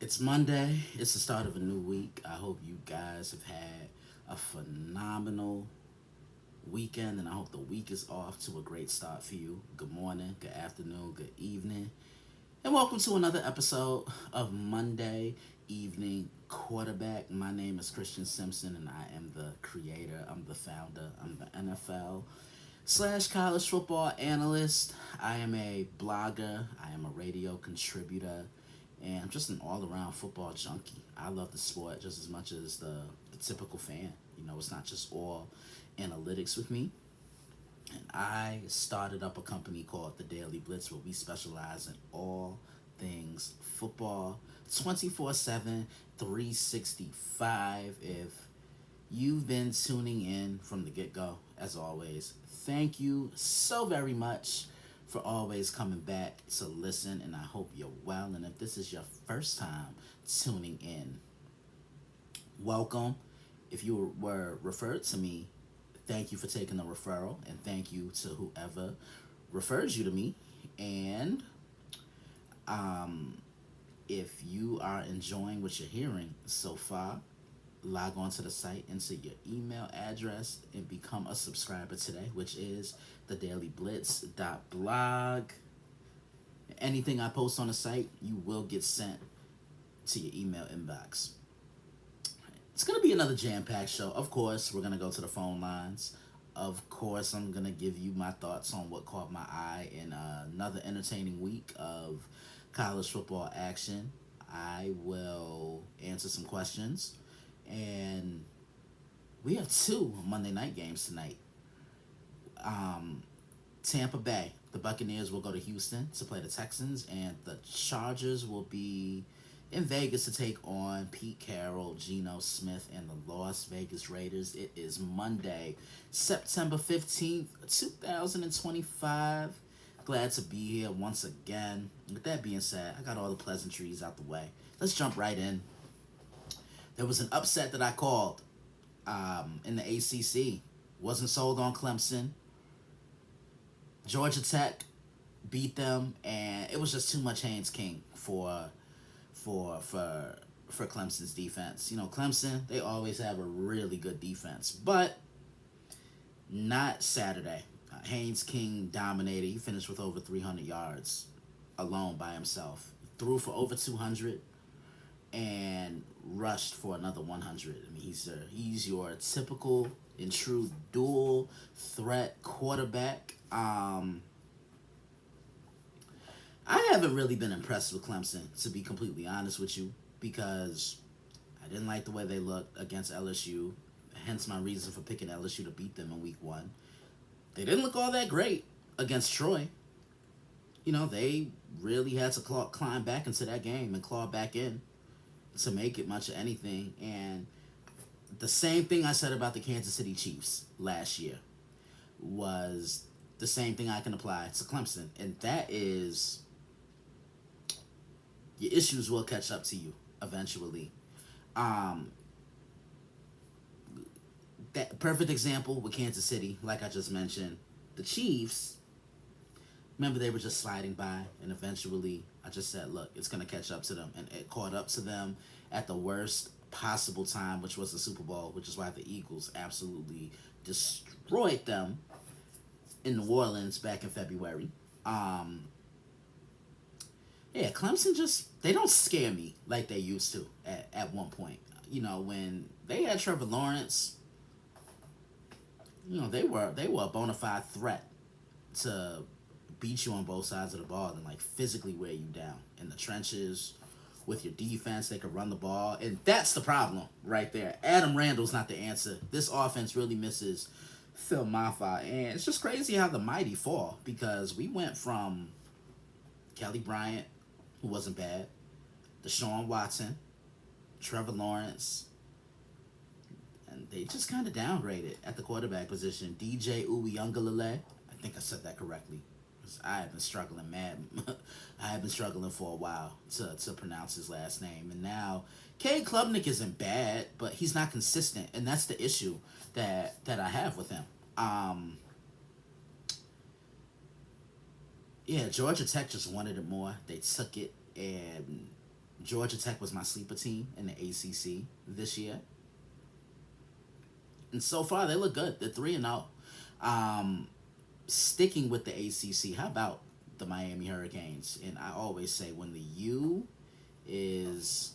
It's Monday. It's the start of a new week. I hope you guys have had a phenomenal weekend, and I hope the week is off to a great start for you. Good morning, good afternoon, good evening, and welcome to another episode of Monday Evening Quarterback. My name is Christian Simpson, and I am the creator, I'm the founder, I'm the NFL slash college football analyst. I am a blogger, I am a radio contributor, and I'm just an all around football junkie. I love the sport just as much as the typical fan. It's not just all analytics with me. And I started up a company called The Daily Blitz where we specialize in all things football 24/7, 365. If you've been tuning in from the get go, as always, thank you so very much for always coming back to listen, and I hope you're well. And if this is your first time tuning in, welcome. If you were referred to me, thank you for taking the referral, and thank you to whoever referred you to me. And um, if you are enjoying what you're hearing so far, log on to the site, enter your email address, and become a subscriber today, which is thedailyblitz.blog. Anything I post on the site, you will get sent to your email inbox. It's going to be another jam-packed show. Of course, we're going to go to the phone lines. Of course, I'm going to give you my thoughts on what caught my eye in another entertaining week of college football action. I will answer some questions. And we have two Monday night games tonight. Tampa Bay, the Buccaneers will go to Houston to play the Texans, and the Chargers will be in Vegas to take on Pete Carroll, Geno Smith, and the Las Vegas Raiders. It is Monday, September 15th, 2025. Glad to be here once again. With that being said, I got all the pleasantries out the way. Let's jump right in. There was an upset that I called in the ACC. Wasn't sold on Clemson. Georgia Tech beat them, and it was just too much Haynes King for Clemson's defense. Clemson, they always have a really good defense, but not Saturday. Haynes King dominated. He finished with over 300 yards alone by himself. Threw for over 200 and rushed for another 100. I mean, he's your typical and true dual threat quarterback. I haven't really been impressed with Clemson, to be completely honest with you, because I didn't like the way they looked against LSU, hence my reason for picking LSU to beat them in week one. They didn't look all that great against Troy. They really had to climb back into that game and claw back in to make it much of anything. And the same thing I said about the Kansas City Chiefs last year was the same thing I can apply to Clemson. And that is, your issues will catch up to you eventually. That perfect example with Kansas City, like I just mentioned, the Chiefs, remember, they were just sliding by, and eventually I just said, look, it's going to catch up to them. And it caught up to them at the worst possible time, which was the Super Bowl, which is why the Eagles absolutely destroyed them in New Orleans back in February. Clemson they don't scare me like they used to at one point. When they had Trevor Lawrence, they were a bona fide threat to beat you on both sides of the ball and physically wear you down in the trenches with your defense. They could run the ball, and that's the problem right there. Adam Randall's not the answer. This offense really misses Phil Maffa, and it's just crazy how the mighty fall, because we went from Kelly Bryant, who wasn't bad, Deshaun Watson, Trevor Lawrence, and they just kind of downgraded at the quarterback position. DJ Uiagalelei, I think I said that correctly. I have been struggling I have been struggling for a while to pronounce his last name. And now, Cade Klubnik isn't bad, but he's not consistent, and that's the issue that I have with him. Georgia Tech just wanted it more. They took it, and Georgia Tech was my sleeper team in the ACC this year, and so far they look good. They're 3-0. Um, Sticking with the ACC, how about the Miami Hurricanes? And I always say when the U is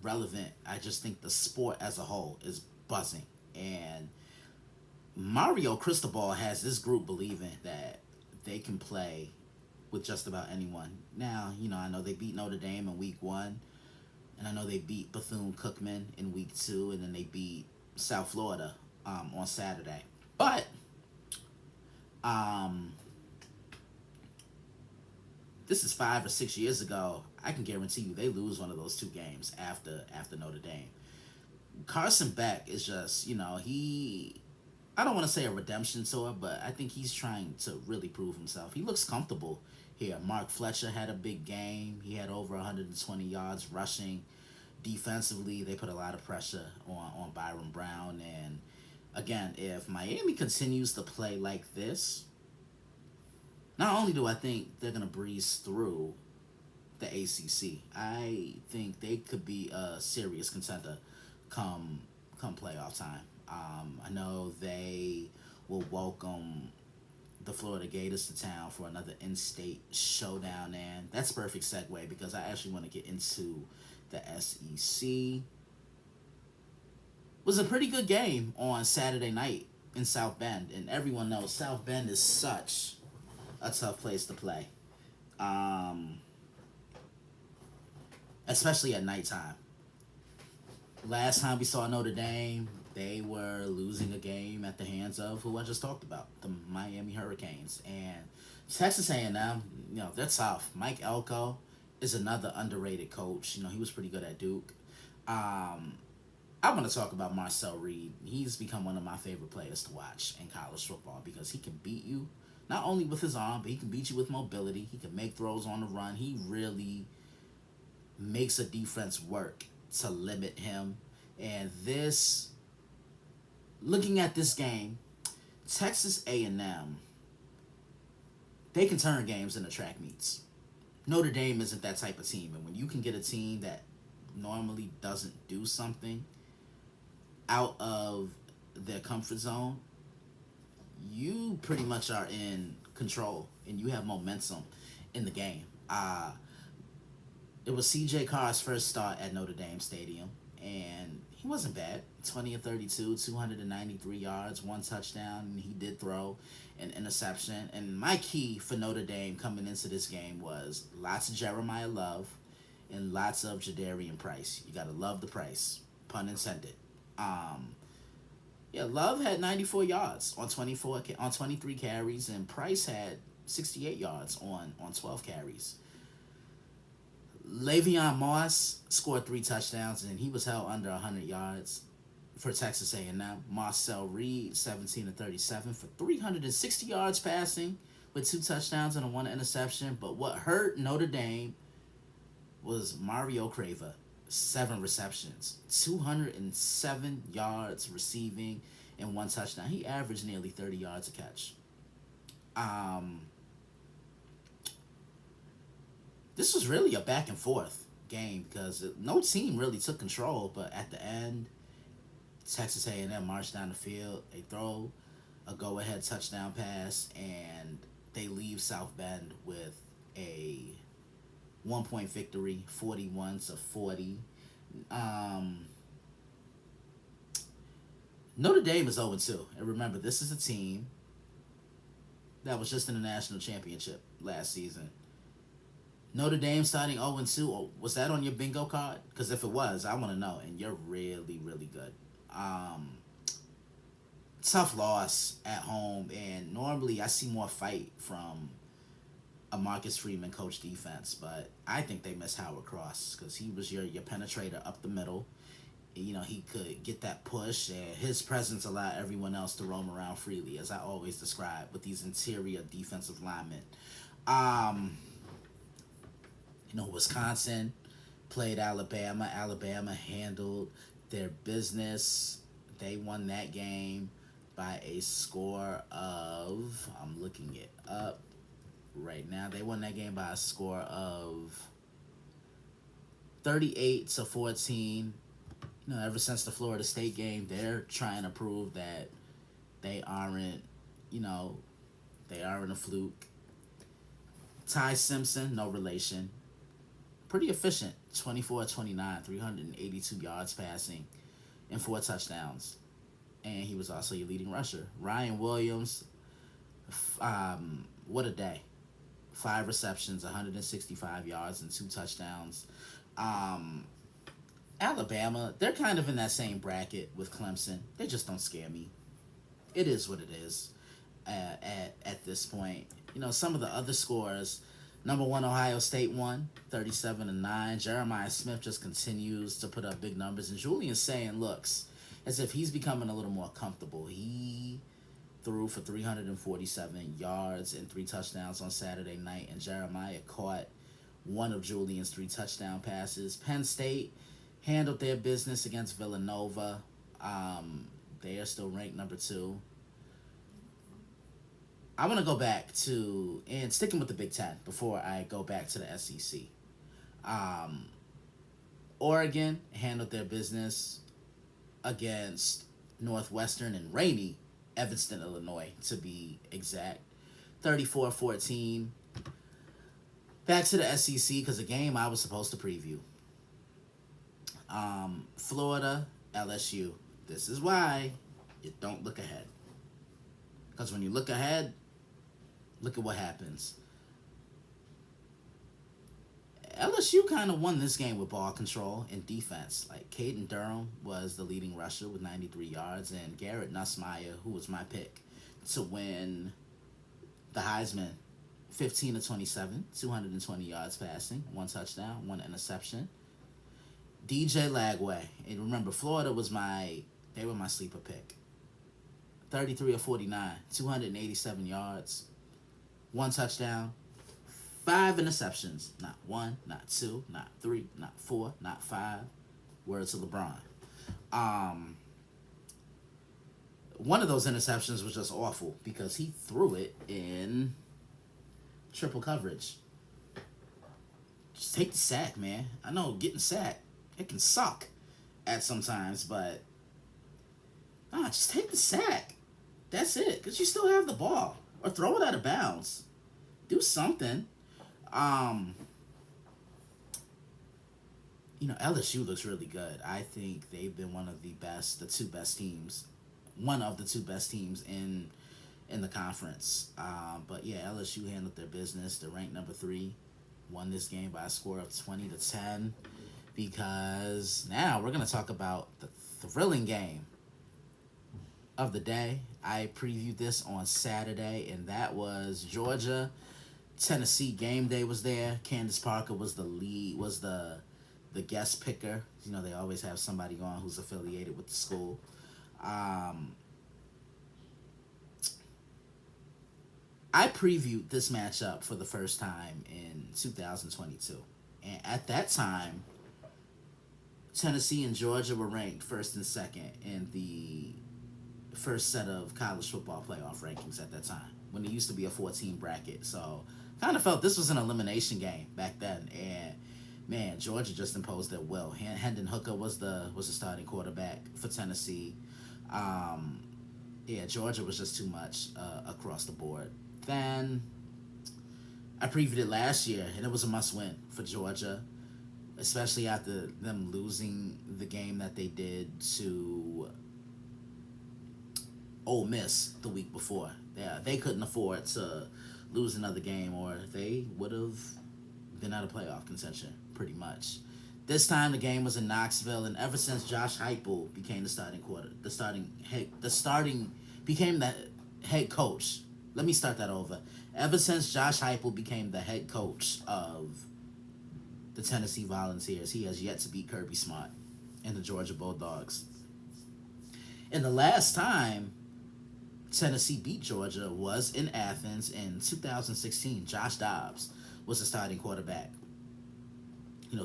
relevant, I just think the sport as a whole is buzzing. And Mario Cristobal has this group believing that they can play with just about anyone. Now, I know they beat Notre Dame in week one, and I know they beat Bethune Cookman in week two, and then they beat South Florida on Saturday. But um, this is 5 or 6 years ago. I can guarantee you they lose one of those two games after Notre Dame. Carson Beck is just, he, I don't want to say a redemption tour, but I think he's trying to really prove himself. He looks comfortable here. Mark Fletcher had a big game. He had over 120 yards rushing. Defensively, they put a lot of pressure on Byron Brown. And again, if Miami continues to play like this, not only do I think they're going to breeze through the ACC, I think they could be a serious contender come playoff time. I know they will welcome the Florida Gators to town for another in-state showdown, and that's perfect segue because I actually want to get into the SEC. Was a pretty good game on Saturday night in South Bend, and everyone knows South Bend is such a tough place to play, um, especially at nighttime. Last time we saw Notre Dame, they were losing a game at the hands of who I just talked about, the Miami Hurricanes. And Texas A&M, they're tough. Mike Elko is another underrated coach. He was pretty good at Duke. I want to talk about Marcel Reed. He's become one of my favorite players to watch in college football because he can beat you, not only with his arm, but he can beat you with mobility. He can make throws on the run. He really makes a defense work to limit him. And looking at this game, Texas A&M, they can turn games into track meets. Notre Dame isn't that type of team. And when you can get a team that normally doesn't do something out of their comfort zone, you pretty much are in control and you have momentum in the game. It was CJ Carr's first start at Notre Dame Stadium, and he wasn't bad. 20 of 32, 293 yards, one touchdown, and he did throw an interception. And my key for Notre Dame coming into this game was lots of Jeremiah Love and lots of Jadarian Price. You got to love the Price, pun intended. Love had 94 yards on 23 carries, and Price had 68 yards on 12 carries. Le'Veon Moss scored 3 touchdowns, and he was held under 100 yards for Texas A&M. Marcel Reed, 17 of 37 for 360 yards passing with 2 touchdowns and 1 interception. But what hurt Notre Dame was Mario Crava, 7 receptions, 207 yards receiving, and 1 touchdown. He averaged nearly 30 yards a catch. This was really a back and forth game because no team really took control, but at the end, Texas A&M marched down the field. They throw a go-ahead touchdown pass, and they leave South Bend with a 1-point victory, 41-40. Notre Dame is 0-2, and remember, this is a team that was just in the national championship last season. Notre Dame starting 0-2. Was that on your bingo card? Because if it was, I want to know. And you're really, really good. Tough loss at home. And normally I see more fight from a Marcus Freeman coach defense. But I think they missed Howard Cross because he was your penetrator up the middle. He could get that push, and his presence allowed everyone else to roam around freely, as I always describe with these interior defensive linemen. Wisconsin played Alabama. Alabama handled their business. They won that game by a score of, I'm looking it up right now. They won that game by a score of 38-14. Ever since the Florida State game, they're trying to prove that they aren't, you know, they aren't a fluke. Ty Simpson, no relation. Pretty efficient. 24-29, 382 yards passing, and 4 touchdowns. And he was also your leading rusher. Ryan Williams, what a day. 5 receptions, 165 yards, and 2 touchdowns. Um, Alabama, they're kind of in that same bracket with Clemson. They just don't scare me. It is what it is at this point. Some of the other scores. Number one, Ohio State won 37-9. Jeremiah Smith just continues to put up big numbers, and Julian Sayin looks as if he's becoming a little more comfortable. He threw for 347 yards and 3 touchdowns on Saturday night, and Jeremiah caught one of Julian's 3 touchdown passes. Penn State handled their business against Villanova. They are still ranked number 2. I want to go back to, and sticking with the Big Ten before I go back to the SEC. Oregon handled their business against Northwestern and rainy Evanston, Illinois, to be exact. 34-14. Back to the SEC, because a game I was supposed to preview. Florida, LSU. This is why you don't look ahead. Because when you look ahead, look at what happens. LSU kind of won this game with ball control and defense. Like, Caden Durham was the leading rusher with 93 yards, and Garrett Nussmeier, who was my pick to win the Heisman, 15-27, 220 yards passing, 1 touchdown, 1 interception. DJ Lagway, and remember, Florida was my sleeper pick. 33-49, 287 yards, 1 touchdown, 5 interceptions. Not 1, not 2, not 3, not 4, not 5. Word to LeBron. One of those interceptions was just awful because he threw it in triple coverage. Just take the sack, man. I know getting sacked, it can suck at sometimes, but just take the sack. That's it, because you still have the ball. Or throw it out of bounds. Do something. LSU looks really good. I think they've been one of the 2 best teams. One of the 2 best teams in the conference. But yeah, LSU handled their business. They're ranked number 3. Won this game by a score of 20-10. Because now we're going to talk about the thrilling game of the day. I previewed this on Saturday, and that was Georgia Tennessee. Game day was there. Candace Parker was the guest picker. They always have somebody on who's affiliated with the school. I previewed this matchup for the first time in 2022, and at that time, Tennessee and Georgia were ranked first and second in the first set of college football playoff rankings at that time, when it used to be a 14 bracket. So kind of felt this was an elimination game back then, and man, Georgia just imposed their will. Hendon Hooker was the starting quarterback for Tennessee. Georgia was just too much across the board. Then I previewed it last year, and it was a must-win for Georgia, especially after them losing the game that they did to Ole Miss the week before. Yeah, they couldn't afford to lose another game, or they would have been out of playoff contention, pretty much. This time the game was in Knoxville, and ever since Josh Heupel became became the head coach. Let me start that over. Ever since Josh Heupel became the head coach of the Tennessee Volunteers, he has yet to beat Kirby Smart and the Georgia Bulldogs. And the last time Tennessee beat Georgia was in Athens in 2016. Josh Dobbs was the starting quarterback.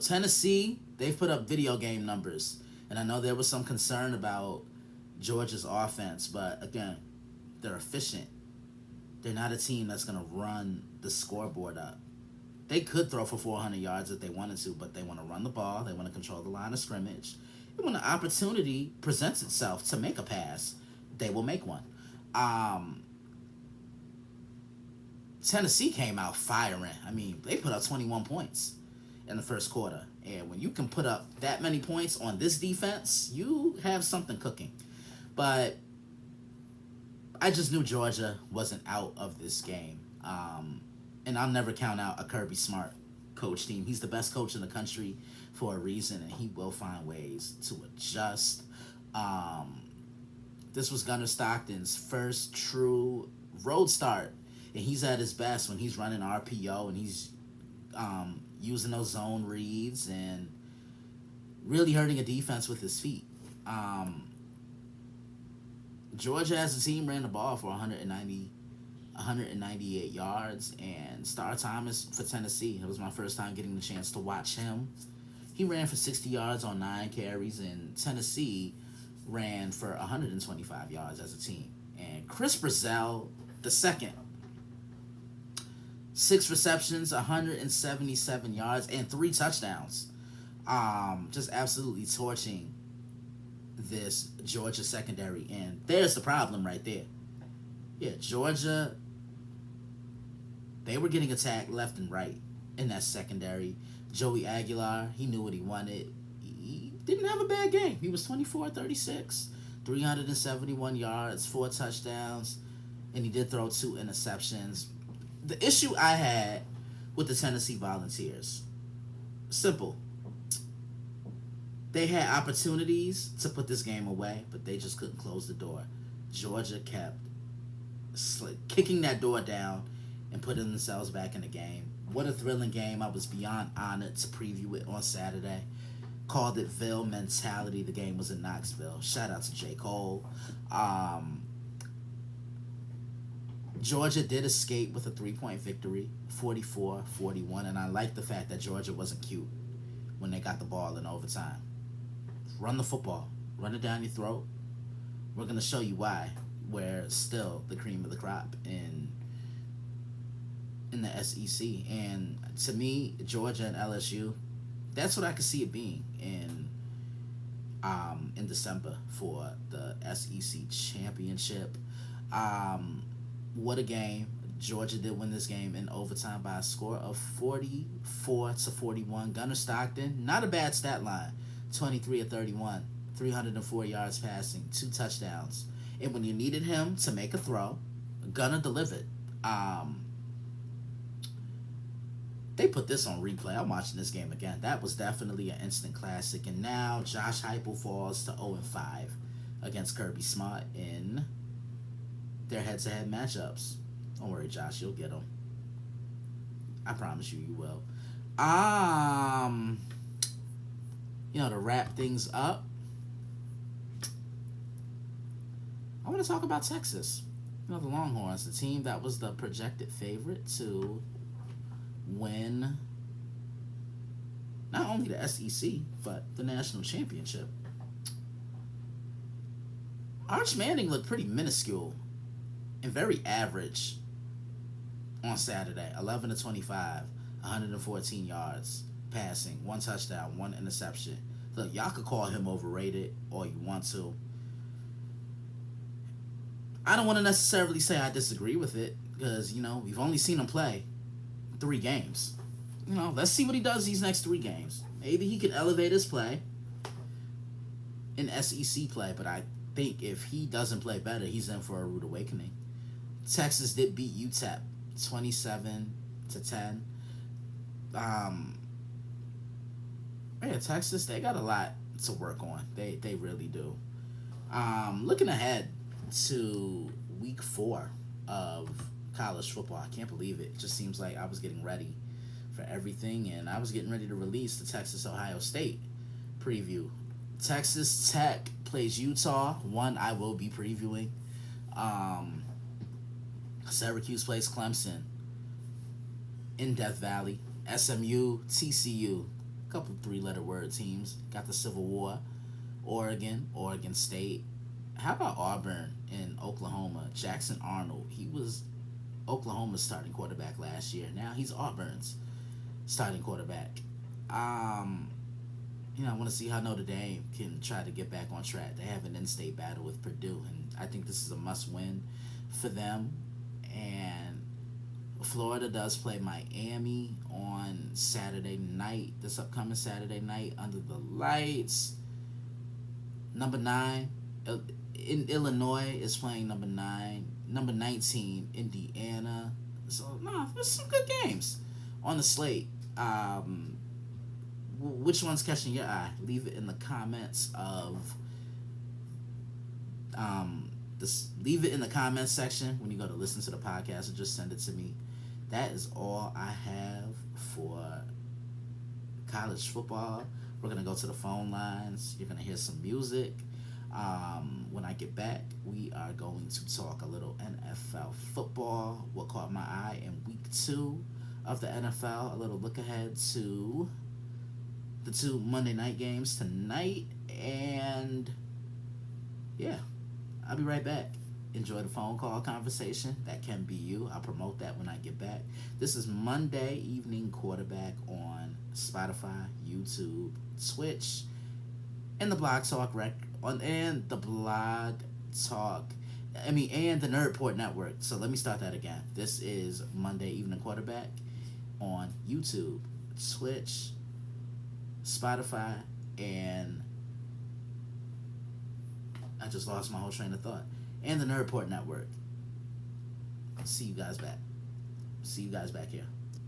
Tennessee, they've put up video game numbers, and I know there was some concern about Georgia's offense, but again, they're efficient. They're not a team that's going to run the scoreboard up. They could throw for 400 yards if they wanted to, but they want to run the ball. They want to control the line of scrimmage. And when the opportunity presents itself to make a pass, they will make one. Um, Tennessee came out firing. I mean, they put up 21 points in the first quarter. And when you can put up that many points on this defense, you have something cooking. But I just knew Georgia wasn't out of this game. And I'll never count out a Kirby Smart coach team. He's the best coach in the country for a reason, and he will find ways to adjust. This was Gunnar Stockton's first true road start, and he's at his best when he's running RPO and he's using those zone reads and really hurting a defense with his feet. Georgia as a team ran the ball for 198 yards, and Star Thomas for Tennessee. It was my first time getting the chance to watch him. He ran for 60 yards on 9 carries, and Tennessee ran for 125 yards as a team. And Chris Brazell, the second, 6 receptions, 177 yards, and 3 touchdowns. Just absolutely torching this Georgia secondary. And there's the problem right there. Yeah, Georgia, they were getting attacked left and right in that secondary. Joey Aguilar, he knew what he wanted. He didn't have a bad game. He was 24-36, 371 yards, 4 touchdowns, and he did throw 2 interceptions. The issue I had with the Tennessee Volunteers, simple. They had opportunities to put this game away, but they just couldn't close the door. Georgia kept kicking that door down and putting themselves back in the game. What a thrilling game. I was beyond honored to preview it on Saturday. Called it Ville Mentality. The game was in Knoxville. Shout out to J. Cole. Georgia did escape with a 3-point victory, 44-41, and I like the fact that Georgia wasn't cute when they got the ball in overtime. Run the football. Run it down your throat. We're going to show you why we're still the cream of the crop in the SEC. And to me, Georgia and LSU, that's what I could see it being in December for the SEC championship. What a game. Georgia did win this game in overtime by a score of 44-41. Gunnar Stockton, not a bad stat line. 23-31, 304 yards passing, 2 touchdowns. And when you needed him to make a throw, Gunnar delivered. They put this on replay. I'm watching this game again. That was definitely an instant classic. And now Josh Heupel falls to 0-5 against Kirby Smart in their head-to-head matchups. Don't worry, Josh. You'll get them. I promise you, you will. To wrap things up, I want to talk about Texas. The Longhorns, the team that was the projected favorite to win not only the SEC, but the national championship. Arch Manning looked pretty minuscule and very average on Saturday. 11-25, 114 yards passing, 1 touchdown, 1 interception. Look, y'all could call him overrated all you want to. I don't want to necessarily say I disagree with it because, we've only seen him play 3 games. Let's see what he does these next 3 games. Maybe he can elevate his play in SEC play, but I think if he doesn't play better, he's in for a rude awakening. Texas did beat UTEP 27-10. Texas, they got a lot to work on. They really do. Looking ahead to week 4 of college football, I can't believe it. It just seems like I was getting ready for everything, and I was getting ready to release the Texas-Ohio State preview. Texas Tech plays Utah, one I will be previewing. Syracuse plays Clemson in Death Valley. SMU, TCU, a couple 3-letter word teams. Got the Civil War. Oregon State. How about Auburn in Oklahoma? Jackson Arnold. He was Oklahoma's starting quarterback last year. Now he's Auburn's. starting quarterback. Um, I want to see how Notre Dame can try to get back on track. They have an in-state battle with Purdue, and I think this is a must-win for them. And Florida does play Miami on Saturday night, this upcoming Saturday night, under the lights. Number 9 in Illinois is playing number 9. Number 19, Indiana. So, no, there's some good games on the slate. Which one's catching your eye? Leave it in the comments of leave it in the comments section when you go to listen to the podcast, or just send it to me. That is all I have for college football. We're gonna go to the phone lines. You're gonna hear some music. When I get back, we are going to talk a little NFL football. What caught my eye in week 2 of the NFL. A little look ahead to the 2 Monday night games tonight. And yeah, I'll be right back. Enjoy the phone call conversation. That can be you. I'll promote that when I get back. This is Monday Evening Quarterback on Spotify, YouTube, Twitch, and the Blog Talk and the Nerdport Network. So let me start that again. This is Monday Evening Quarterback on YouTube, Twitch, Spotify, and I just lost my whole train of thought. And the Nerdport Network. See you guys back here.